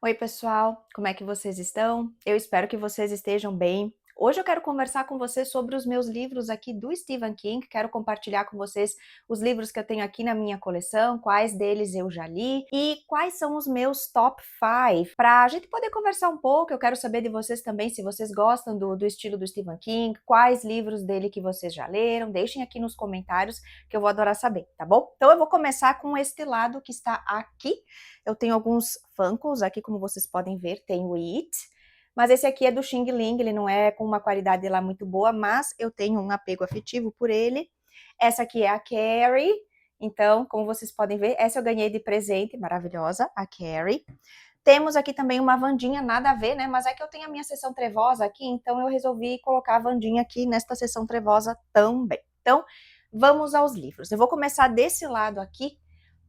Oi, pessoal, como é que vocês estão? Eu espero que vocês estejam bem. Hoje eu quero conversar com vocês sobre os meus livros aqui do Stephen King. Quero compartilhar com vocês os livros que eu tenho aqui na minha coleção, quais deles eu já li e quais são os meus top 5. Para a gente poder conversar um pouco, eu quero saber de vocês também se vocês gostam do estilo do Stephen King, quais livros dele que vocês já leram. Deixem aqui nos comentários que eu vou adorar saber, tá bom? Então eu vou começar com este lado que está aqui. Eu tenho alguns Funkos aqui, como vocês podem ver, tem o It, mas esse aqui é do Xing Ling, ele não é com uma qualidade lá muito boa, mas eu tenho um apego afetivo por ele. Essa aqui é a Carrie, então, como vocês podem ver, essa eu ganhei de presente, maravilhosa, a Carrie. Temos aqui também uma Wandinha, nada a ver, né, mas é que eu tenho a minha sessão trevosa aqui, então eu resolvi colocar a Wandinha aqui nesta sessão trevosa também. Então, vamos aos livros. Eu vou começar desse lado aqui,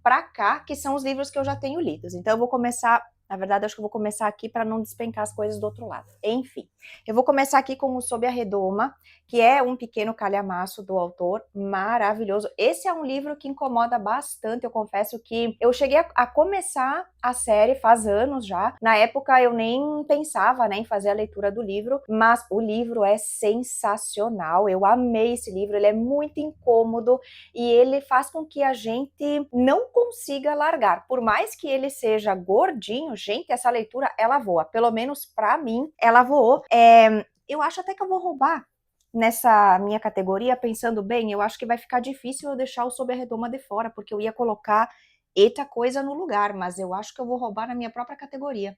para cá, que são os livros que eu já tenho lidos. Então eu vou começar, na verdade acho que eu vou começar aqui para não despencar as coisas do outro lado. Enfim, eu vou começar aqui com o Sob a Redoma, que é um pequeno calhamaço do autor, maravilhoso. Esse é um livro que incomoda bastante, eu confesso que eu cheguei a começar a série faz anos já. Na época eu nem pensava, né, em fazer a leitura do livro, mas o livro é sensacional. Eu amei esse livro, ele é muito incômodo e ele faz com que a gente não consiga largar. Por mais que ele seja gordinho, gente, essa leitura, ela voa. Pelo menos pra mim, ela voou. Eu acho até que eu vou roubar nessa minha categoria, pensando bem, eu acho que vai ficar difícil eu deixar o Sob a Redoma de fora, porque eu ia colocar eita coisa no lugar, mas eu acho que eu vou roubar na minha própria categoria.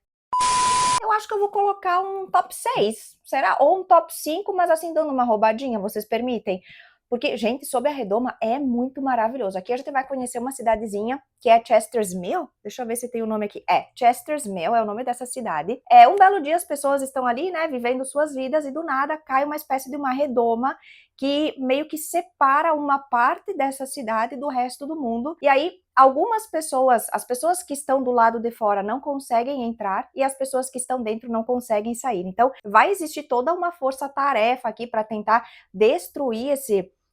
Eu acho que eu vou colocar um top 6, será? Ou um top 5, mas assim, dando uma roubadinha, vocês permitem? Porque, gente, Sob a Redoma é muito maravilhoso. Aqui a gente vai conhecer uma cidadezinha que é Chester's Mill. Deixa eu ver se tem o nome aqui. Chester's Mill é o nome dessa cidade. Um belo dia as pessoas estão ali, né, vivendo suas vidas e do nada cai uma espécie de uma redoma que meio que separa uma parte dessa cidade do resto do mundo. E aí algumas pessoas, as pessoas que estão do lado de fora não conseguem entrar e as pessoas que estão dentro não conseguem sair. Então, vai existir toda uma força-tarefa aqui para tentar destruir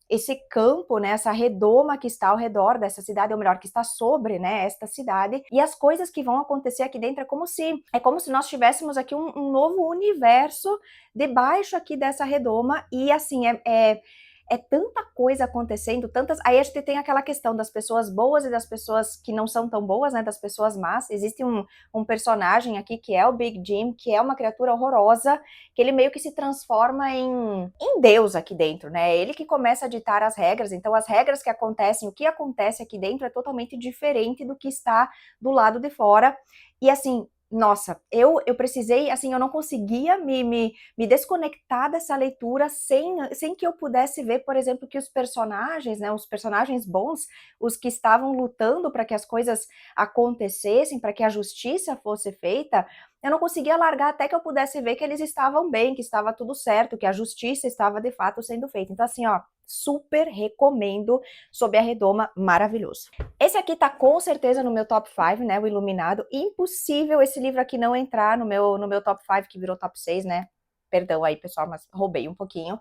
esse campo, né, essa redoma que está ao redor dessa cidade, ou melhor, que está sobre, né, esta cidade, e as coisas que vão acontecer aqui dentro é como se nós tivéssemos aqui um novo universo debaixo aqui dessa redoma, e assim, é tanta coisa acontecendo, tantas. Aí a gente tem aquela questão das pessoas boas e das pessoas que não são tão boas, né? Das pessoas más. Existe um personagem aqui que é o Big Jim, que é uma criatura horrorosa, que ele meio que se transforma em Deus aqui dentro, né? Ele que começa a ditar as regras, então as regras que acontecem, o que acontece aqui dentro é totalmente diferente do que está do lado de fora. E assim, nossa, eu precisei, assim, eu não conseguia me desconectar dessa leitura sem que eu pudesse ver, por exemplo, que os personagens, né, os personagens bons, os que estavam lutando para que as coisas acontecessem, para que a justiça fosse feita, eu não conseguia largar até que eu pudesse ver que eles estavam bem, que estava tudo certo, que a justiça estava de fato sendo feita. Então, assim, ó, super recomendo Sob a Redoma, maravilhoso. Esse aqui tá com certeza no meu top 5, né, o Iluminado. Impossível esse livro aqui não entrar no meu top 5, que virou top 6, né? Perdão aí, pessoal, mas roubei um pouquinho.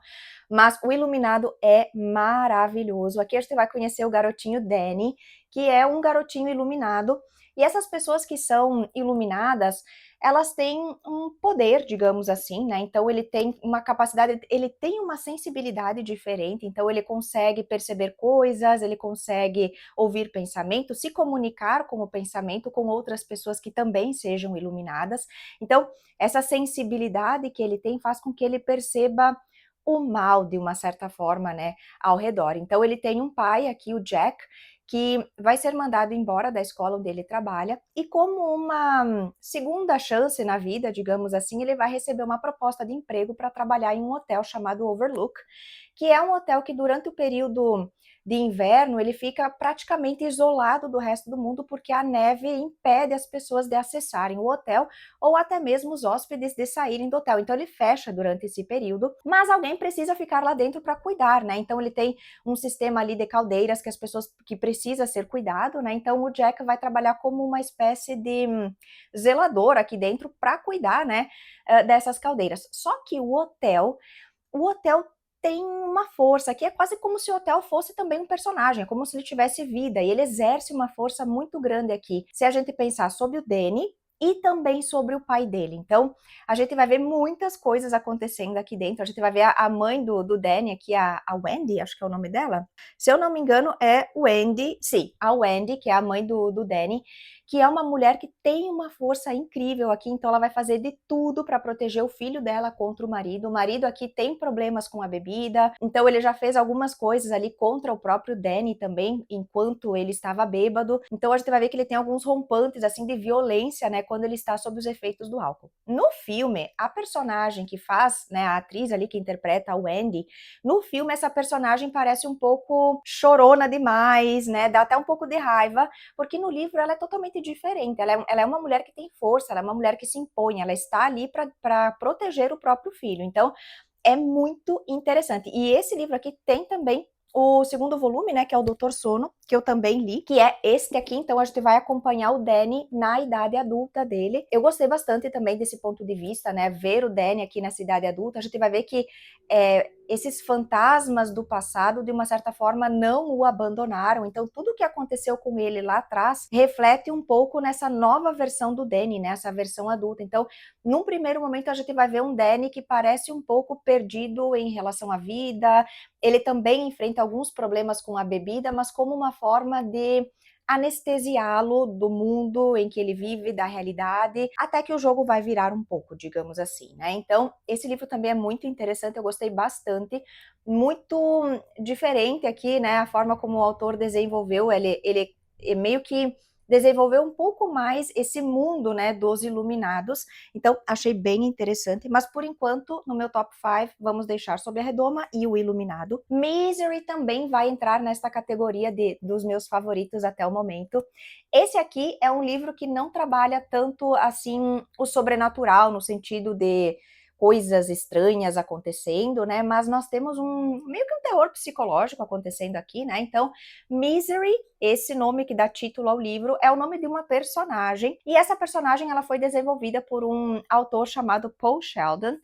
Mas o Iluminado é maravilhoso. Aqui a gente vai conhecer o garotinho Danny, que é um garotinho iluminado. E essas pessoas que são iluminadas, elas têm um poder, digamos assim, né? Então ele tem uma capacidade, ele tem uma sensibilidade diferente, então ele consegue perceber coisas, ele consegue ouvir pensamento, se comunicar com o pensamento com outras pessoas que também sejam iluminadas. Então, essa sensibilidade que ele tem faz com que ele perceba o mal de uma certa forma, né, ao redor. Então ele tem um pai aqui, o Jack, que vai ser mandado embora da escola onde ele trabalha, e como uma segunda chance na vida, digamos assim, ele vai receber uma proposta de emprego para trabalhar em um hotel chamado Overlook, que é um hotel que durante o período de inverno ele fica praticamente isolado do resto do mundo porque a neve impede as pessoas de acessarem o hotel ou até mesmo os hóspedes de saírem do hotel. Então ele fecha durante esse período, mas alguém precisa ficar lá dentro para cuidar, né? Então ele tem um sistema ali de caldeiras que as pessoas que precisa ser cuidado, né? Então o Jack vai trabalhar como uma espécie de zelador aqui dentro para cuidar, né, dessas caldeiras. Só que o hotel tem uma força, que é quase como se o hotel fosse também um personagem, é como se ele tivesse vida, e ele exerce uma força muito grande aqui. Se a gente pensar sobre o Danny, e também sobre o pai dele. Então, a gente vai ver muitas coisas acontecendo aqui dentro. A gente vai ver a mãe do Danny aqui, a Wendy, acho que é o nome dela. Se eu não me engano, é Wendy, sim, a Wendy, que é a mãe do Danny, que é uma mulher que tem uma força incrível aqui, então ela vai fazer de tudo para proteger o filho dela contra o marido. O marido aqui tem problemas com a bebida, então ele já fez algumas coisas ali contra o próprio Danny também, enquanto ele estava bêbado. Então a gente vai ver que ele tem alguns rompantes assim de violência, né, quando ele está sob os efeitos do álcool. No filme, a personagem que faz, né, a atriz ali que interpreta a Wendy, no filme essa personagem parece um pouco chorona demais, né, dá até um pouco de raiva, porque no livro ela é totalmente diferente, ela é uma mulher que tem força, ela é uma mulher que se impõe, ela está ali para proteger o próprio filho, então é muito interessante. E esse livro aqui tem também o segundo volume, né, que é o Doutor Sono, que eu também li, que é esse aqui, então a gente vai acompanhar o Danny na idade adulta dele. Eu gostei bastante também desse ponto de vista, né, ver o Danny aqui nessa idade adulta, a gente vai ver que esses fantasmas do passado, de uma certa forma, não o abandonaram, então tudo que aconteceu com ele lá atrás reflete um pouco nessa nova versão do Danny, né, essa versão adulta. Então, num primeiro momento, a gente vai ver um Danny que parece um pouco perdido em relação à vida, ele também enfrenta alguns problemas com a bebida, mas como uma forma de anestesiá-lo do mundo em que ele vive, da realidade, até que o jogo vai virar um pouco, digamos assim, né? Então, esse livro também é muito interessante, eu gostei bastante, muito diferente aqui, né? A forma como o autor desenvolveu, ele meio que desenvolveu um pouco mais esse mundo, né, dos iluminados. Então, achei bem interessante, mas por enquanto, no meu top 5, vamos deixar Sob a Redoma e o Iluminado. Misery também vai entrar nesta categoria dos meus favoritos até o momento. Esse aqui é um livro que não trabalha tanto, assim, o sobrenatural, no sentido de coisas estranhas acontecendo, né? Mas nós temos meio que um terror psicológico acontecendo aqui, né? Então, Misery, esse nome que dá título ao livro, é o nome de uma personagem, e essa personagem ela foi desenvolvida por um autor chamado Paul Sheldon,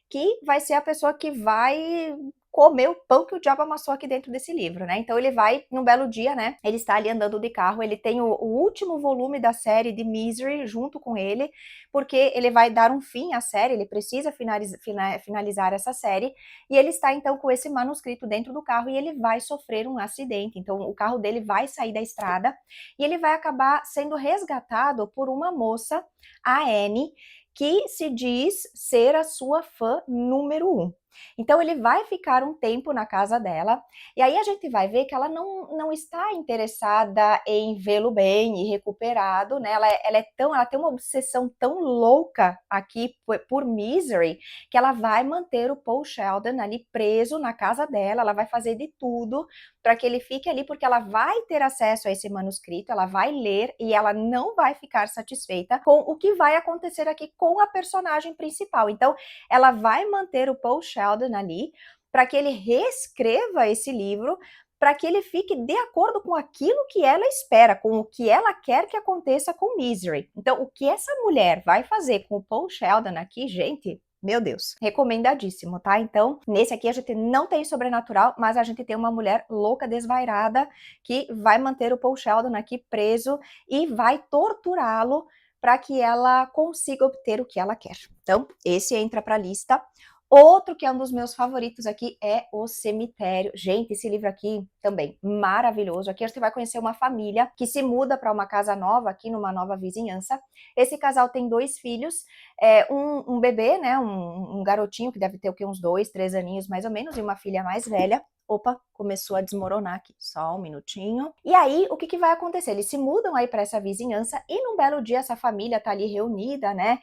que vai ser a pessoa que vai comer o pão que o diabo amassou aqui dentro desse livro, né? Então ele vai, num belo dia, né? Ele está ali andando de carro, ele tem o último volume da série de Misery junto com ele, porque ele vai dar um fim à série, ele precisa finalizar essa série, e ele está então com esse manuscrito dentro do carro e ele vai sofrer um acidente. Então o carro dele vai sair da estrada e ele vai acabar sendo resgatado por uma moça, a Annie, que se diz ser a sua fã número 1. Então ele vai ficar um tempo na casa dela, e aí a gente vai ver que ela não está interessada em vê-lo bem e recuperado, né? Ela tem uma obsessão tão louca aqui por Misery, que ela vai manter o Paul Sheldon ali preso na casa dela, ela vai fazer de tudo para que ele fique ali, porque ela vai ter acesso a esse manuscrito, ela vai ler e ela não vai ficar satisfeita com o que vai acontecer aqui com a personagem principal. Então, ela vai manter o Paul Sheldon ali para que ele reescreva esse livro, para que ele fique de acordo com aquilo que ela espera, com o que ela quer que aconteça com Misery. Então, o que essa mulher vai fazer com o Paul Sheldon aqui, gente, meu Deus, recomendadíssimo, tá? Então, nesse aqui a gente não tem sobrenatural, mas a gente tem uma mulher louca, desvairada, que vai manter o Paul Sheldon aqui preso e vai torturá-lo para que ela consiga obter o que ela quer. Então, esse entra para a lista. Outro que é um dos meus favoritos aqui é O Cemitério. Gente, esse livro aqui também maravilhoso. Aqui a gente vai conhecer uma família que se muda para uma casa nova, aqui numa nova vizinhança. Esse casal tem 2 filhos, um bebê, né, um garotinho que deve ter o quê, uns 2, 3 aninhos mais ou menos, e uma filha mais velha. Opa, começou a desmoronar aqui, só um minutinho. E aí, o que vai acontecer? Eles se mudam aí para essa vizinhança e num belo dia essa família tá ali reunida, né?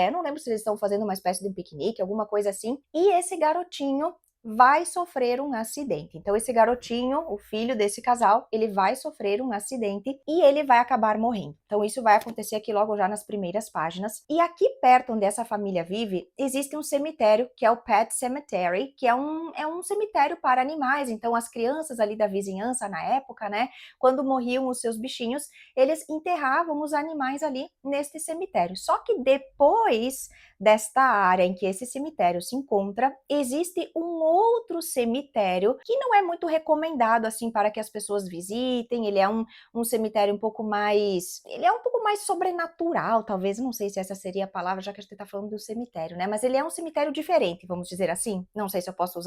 Eu não lembro se eles estão fazendo uma espécie de um piquenique, alguma coisa assim. E esse garotinho vai sofrer um acidente. Então esse garotinho, o filho desse casal, ele vai sofrer um acidente e ele vai acabar morrendo. Então isso vai acontecer aqui logo já nas primeiras páginas. E aqui perto onde essa família vive, existe um cemitério que é o Pet Cemetery, que é um cemitério para animais. Então as crianças ali da vizinhança na época, né, quando morriam os seus bichinhos, eles enterravam os animais ali neste cemitério. Só que depois desta área em que esse cemitério se encontra, existe um outro cemitério que não é muito recomendado assim para que as pessoas visitem. Ele é um cemitério um pouco mais, ele é um pouco mais sobrenatural, talvez, não sei se essa seria a palavra, já que a gente está falando do cemitério, né? Mas ele é um cemitério diferente, vamos dizer assim. Não sei se eu posso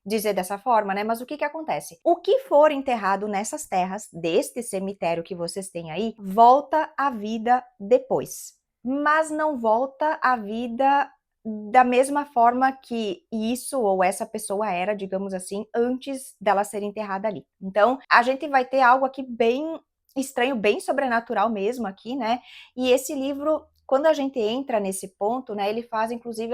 dizer dessa forma, né? Mas o que que acontece? O que for enterrado nessas terras deste cemitério que vocês têm aí, volta à vida depois, mas não volta à vida da mesma forma que isso ou essa pessoa era, digamos assim, antes dela ser enterrada ali. Então, a gente vai ter algo aqui bem estranho, bem sobrenatural mesmo aqui, né? E esse livro, quando a gente entra nesse ponto, né, ele faz inclusive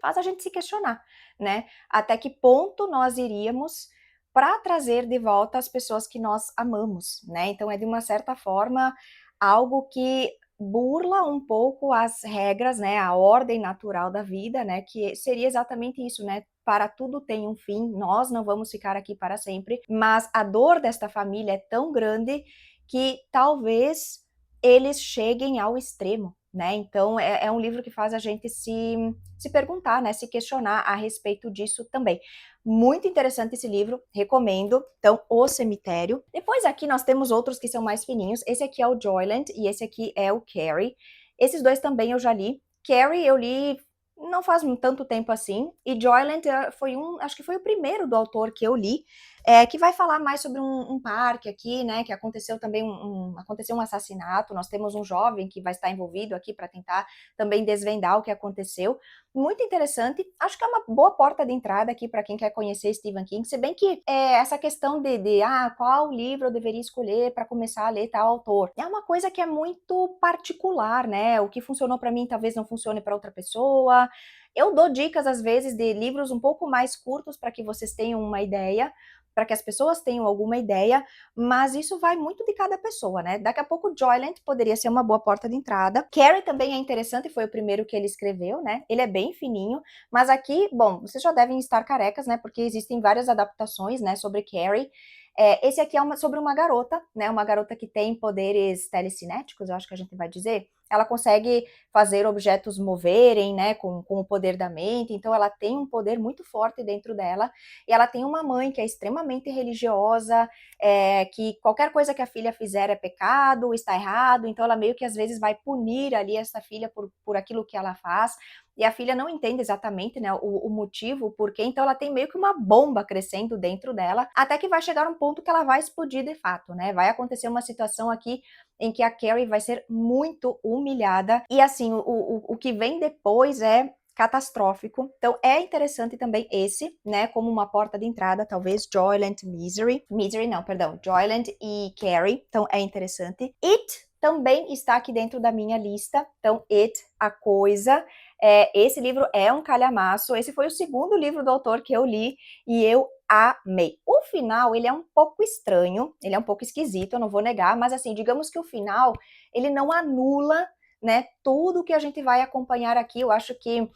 faz a gente se questionar, né? Até que ponto nós iríamos para trazer de volta as pessoas que nós amamos, né? Então é de uma certa forma algo que burla um pouco as regras, né, a ordem natural da vida, né, que seria exatamente isso, né, para tudo tem um fim, nós não vamos ficar aqui para sempre, mas a dor desta família é tão grande que talvez eles cheguem ao extremo, né, então é um livro que faz a gente se perguntar, né, se questionar a respeito disso também. Muito interessante esse livro, recomendo. Então, O Cemitério. Depois aqui nós temos outros que são mais fininhos. Esse aqui é o Joyland e esse aqui é o Carrie. Esses dois também eu já li. Carrie eu li não faz tanto tempo assim, e Joyland foi acho que foi o primeiro do autor que eu li, que vai falar mais sobre um parque aqui, né, que aconteceu também aconteceu um assassinato, nós temos um jovem que vai estar envolvido aqui para tentar também desvendar o que aconteceu. Muito interessante, acho que é uma boa porta de entrada aqui para quem quer conhecer Stephen King, se bem que essa questão de qual livro eu deveria escolher para começar a ler tal autor, é uma coisa que é muito particular, né, o que funcionou para mim talvez não funcione para outra pessoa. Eu dou dicas às vezes de livros um pouco mais curtos para que vocês tenham uma ideia, para que as pessoas tenham alguma ideia, mas isso vai muito de cada pessoa, né? Daqui a pouco Joyland poderia ser uma boa porta de entrada. Carrie também é interessante, foi o primeiro que ele escreveu, né? Ele é bem fininho, mas aqui, bom, vocês já devem estar carecas, né? Porque existem várias adaptações, né, sobre Carrie. Esse aqui é sobre uma garota, né? Uma garota que tem poderes telecinéticos, eu acho que a gente vai dizer. Ela consegue fazer objetos moverem, né, com o poder da mente, então ela tem um poder muito forte dentro dela, e ela tem uma mãe que é extremamente religiosa, que qualquer coisa que a filha fizer é pecado, está errado, então ela meio que às vezes vai punir ali essa filha por aquilo que ela faz, e a filha não entende exatamente, né, o motivo, o porquê, então ela tem meio que uma bomba crescendo dentro dela, até que vai chegar um ponto que ela vai explodir de fato, né, vai acontecer uma situação aqui em que a Carrie vai ser muito humilhada, e assim, o que vem depois é catastrófico. Então é interessante também esse, né, como uma porta de entrada, talvez Joyland Misery não, perdão, Joyland e Carrie, então é interessante. It também está aqui dentro da minha lista, então It, a coisa, esse livro é um calhamaço, esse foi o segundo livro do autor que eu li, e eu amei. O final, ele é um pouco estranho, ele é um pouco esquisito, eu não vou negar, mas assim, digamos que o final, ele não anula, né, tudo que a gente vai acompanhar aqui. Eu acho que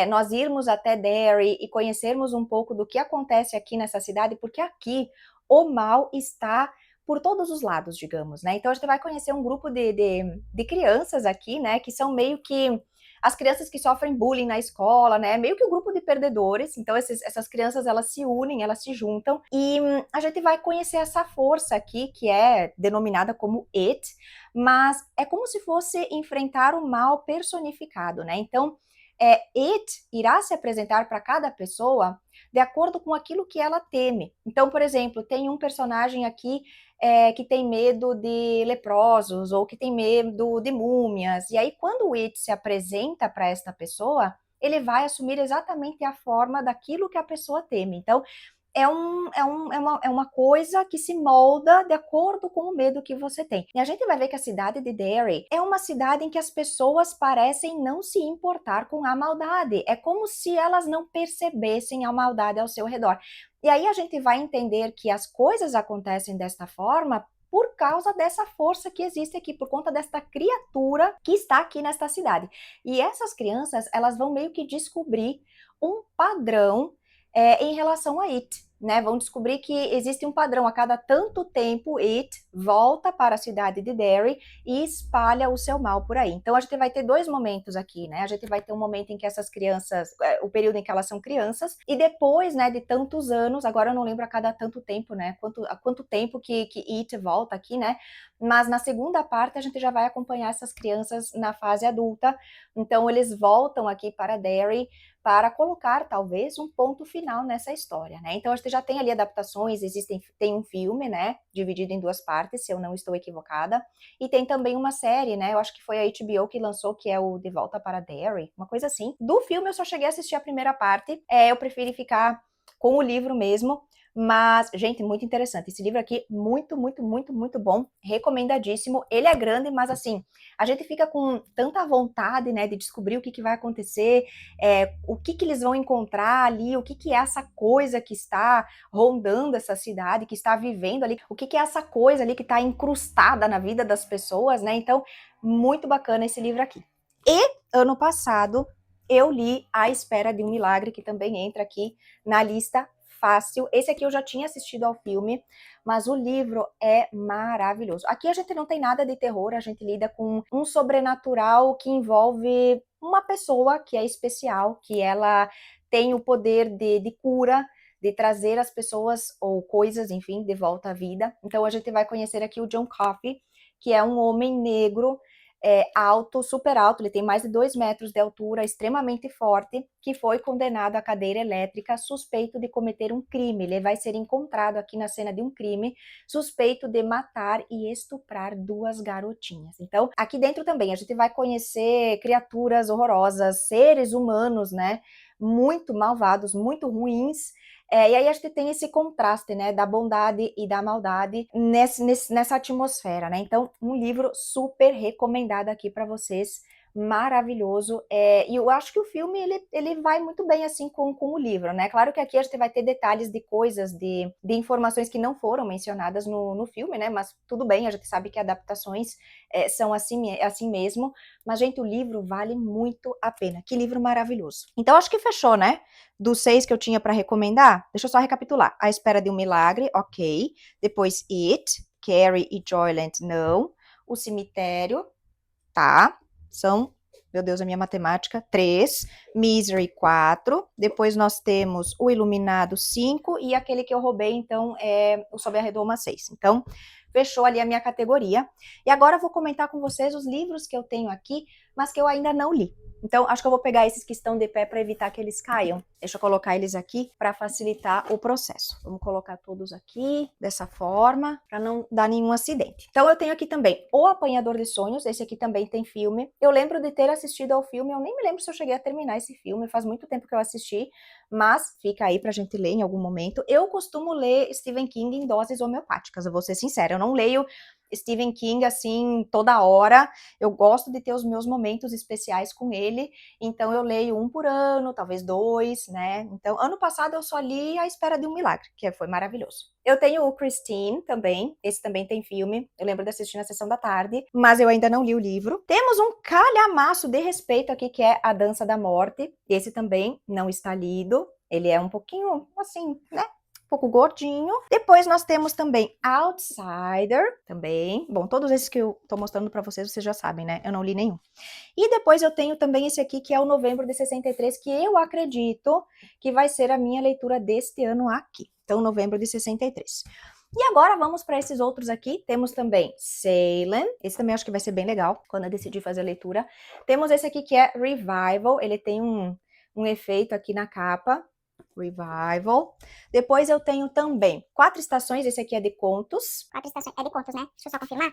nós irmos até Derry e conhecermos um pouco do que acontece aqui nessa cidade, porque aqui o mal está por todos os lados, digamos, né? Então a gente vai conhecer um grupo de crianças aqui, né, que são meio que as crianças que sofrem bullying na escola, né? Meio que um grupo de perdedores. Então, essas crianças, elas se unem, elas se juntam. E a gente vai conhecer essa força aqui, que é denominada como It, mas é como se fosse enfrentar o mal personificado, né? Então, It irá se apresentar para cada pessoa de acordo com aquilo que ela teme. Então, por exemplo, tem um personagem aqui que tem medo de leprosos ou que tem medo de múmias. E aí, quando o It se apresenta para esta pessoa, ele vai assumir exatamente a forma daquilo que a pessoa teme. Então, é uma coisa que se molda de acordo com o medo que você tem. E a gente vai ver que a cidade de Derry é uma cidade em que as pessoas parecem não se importar com a maldade. É como se elas não percebessem a maldade ao seu redor. E aí a gente vai entender que as coisas acontecem desta forma por causa dessa força que existe aqui, por conta desta criatura que está aqui nesta cidade. E essas crianças, elas vão meio que descobrir um padrão em relação a It, né, vão descobrir que existe um padrão. A cada tanto tempo, It volta para a cidade de Derry e espalha o seu mal por aí. Então a gente vai ter dois momentos aqui, né? A gente vai ter um momento em que essas crianças, o período em que elas são crianças, e depois, né, de tantos anos, agora eu não lembro a cada tanto tempo, né, há quanto tempo que It volta aqui, né? Mas na segunda parte a gente já vai acompanhar essas crianças na fase adulta. Então eles voltam aqui para Derry para colocar talvez um ponto final nessa história, né? Então a gente já tem ali adaptações, tem um filme, né, dividido em duas partes, se eu não estou equivocada, e tem também uma série, né? Eu acho que foi a HBO que lançou, que é o De Volta para Derry, uma coisa assim. Do filme eu só cheguei a assistir a primeira parte, eu preferi ficar com o livro mesmo. Mas, gente, muito interessante. Esse livro aqui, muito, muito, muito, muito bom. Recomendadíssimo. Ele é grande, mas assim, a gente fica com tanta vontade, né, de descobrir o que vai acontecer, o que eles vão encontrar ali, o que é essa coisa que está rondando essa cidade, que está vivendo ali, o que é essa coisa ali que está incrustada na vida das pessoas, né? Então, muito bacana esse livro aqui. E, ano passado, eu li A Espera de um Milagre, que também entra aqui na lista fácil. Esse aqui eu já tinha assistido ao filme, mas o livro é maravilhoso. Aqui a gente não tem nada de terror, a gente lida com um sobrenatural que envolve uma pessoa que é especial, que ela tem o poder de cura, de trazer as pessoas ou coisas, enfim, de volta à vida. Então a gente vai conhecer aqui o John Coffey, que é um homem negro, alto, super alto, ele tem mais de 2 metros de altura, extremamente forte, que foi condenado à cadeira elétrica, suspeito de cometer um crime. Ele vai ser encontrado aqui na cena de um crime, suspeito de matar e estuprar 2 garotinhas. Então, aqui dentro também a gente vai conhecer criaturas horrorosas, seres humanos, né, muito malvados, muito ruins, e aí a gente tem esse contraste, né, da bondade e da maldade nessa atmosfera, né? Então, um livro super recomendado aqui para vocês, maravilhoso. E eu acho que o filme ele vai muito bem assim com o livro, né? Claro que aqui a gente vai ter detalhes de coisas, de informações que não foram mencionadas no filme, né? Mas tudo bem, a gente sabe que adaptações são assim mesmo. Mas, gente, o livro vale muito a pena. Que livro maravilhoso. Então, acho que fechou, né? Dos 6 que eu tinha para recomendar, deixa eu só recapitular. A Espera de um Milagre, ok. Depois It, Carrie e Joyland, não. O Cemitério, tá. São, meu Deus, a minha matemática, 3. Misery, 4. Depois nós temos O Iluminado, 5. E aquele que eu roubei, então, é o Sob a Redoma, 6. Então, fechou ali a minha categoria. E agora eu vou comentar com vocês os livros que eu tenho aqui, mas que eu ainda não li. Então, acho que eu vou pegar esses que estão de pé para evitar que eles caiam. Deixa eu colocar eles aqui para facilitar o processo. Vamos colocar todos aqui, dessa forma, para não dar nenhum acidente. Então, eu tenho aqui também O Apanhador de Sonhos, esse aqui também tem filme. Eu lembro de ter assistido ao filme, eu nem me lembro se eu cheguei a terminar esse filme, faz muito tempo que eu assisti, mas fica aí pra gente ler em algum momento. Eu costumo ler Stephen King em doses homeopáticas, eu vou ser sincera, eu não leio Stephen King assim toda hora, eu gosto de ter os meus momentos especiais com ele, então eu leio um por ano, talvez 2, né? Então, ano passado eu só li A Espera de um Milagre, que foi maravilhoso. Eu tenho o Christine também, esse também tem filme, eu lembro de assistir na sessão da tarde, mas eu ainda não li o livro. Temos um calhamaço de respeito aqui, que é A Dança da Morte, esse também não está lido, ele é um pouquinho, assim, né? Um pouco gordinho. Depois nós temos também Outsider, também. Bom, todos esses que eu tô mostrando pra vocês já sabem, né? Eu não li nenhum. E depois eu tenho também esse aqui, que é o Novembro de 63, que eu acredito que vai ser a minha leitura deste ano aqui. Então, Novembro de 63. E agora vamos para esses outros aqui. Temos também Salem, esse também acho que vai ser bem legal, quando eu decidir fazer a leitura. Temos esse aqui que é Revival, ele tem um efeito aqui na capa. Revival. Depois eu tenho também 4 Estações, esse aqui é de contos. 4 estações, é de contos, né? Deixa eu só confirmar.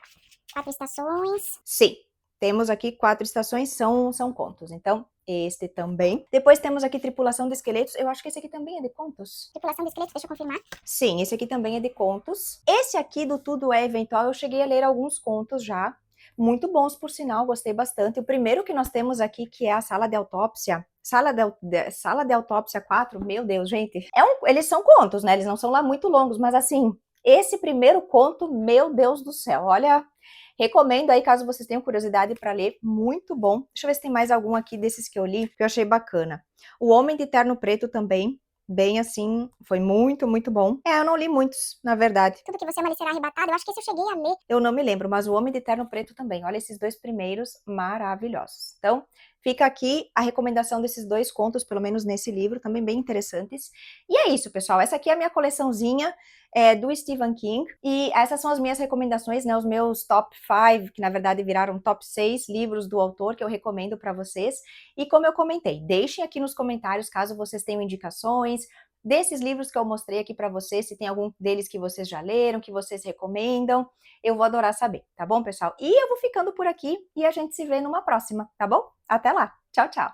4 estações. Sim, temos aqui 4 estações, são contos. Então, este também. Depois temos aqui Tripulação de Esqueletos. Eu acho que esse aqui também é de contos. Tripulação de Esqueletos, deixa eu confirmar. Sim, esse aqui também é de contos. Esse aqui do Tudo é Eventual, eu cheguei a ler alguns contos já. Muito bons, por sinal, gostei bastante. O primeiro que nós temos aqui, que é a Sala de Autópsia. Sala de Autópsia 4, meu Deus, gente. Eles são contos, né? Eles não são lá muito longos, mas assim, esse primeiro conto, meu Deus do céu, olha, recomendo aí, caso vocês tenham curiosidade para ler, muito bom. Deixa eu ver se tem mais algum aqui desses que eu li, que eu achei bacana. O Homem de Terno Preto também, bem assim, foi muito, muito bom. Eu não li muitos, na verdade. Tudo que você ama será arrebatado. Eu acho que esse eu cheguei a ler. Eu não me lembro, mas O Homem de Terno Preto também. Olha esses 2 primeiros, maravilhosos. Então, fica aqui a recomendação desses 2 contos, pelo menos nesse livro, também bem interessantes. E é isso, pessoal. Essa aqui é a minha coleçãozinha do Stephen King. E essas são as minhas recomendações, né? Os meus top 5, que na verdade viraram top 6 livros do autor que eu recomendo para vocês. E como eu comentei, deixem aqui nos comentários caso vocês tenham indicações desses livros que eu mostrei aqui para vocês, se tem algum deles que vocês já leram, que vocês recomendam. Eu vou adorar saber, tá bom, pessoal? E eu vou ficando por aqui e a gente se vê numa próxima, tá bom? Até lá. Tchau, tchau.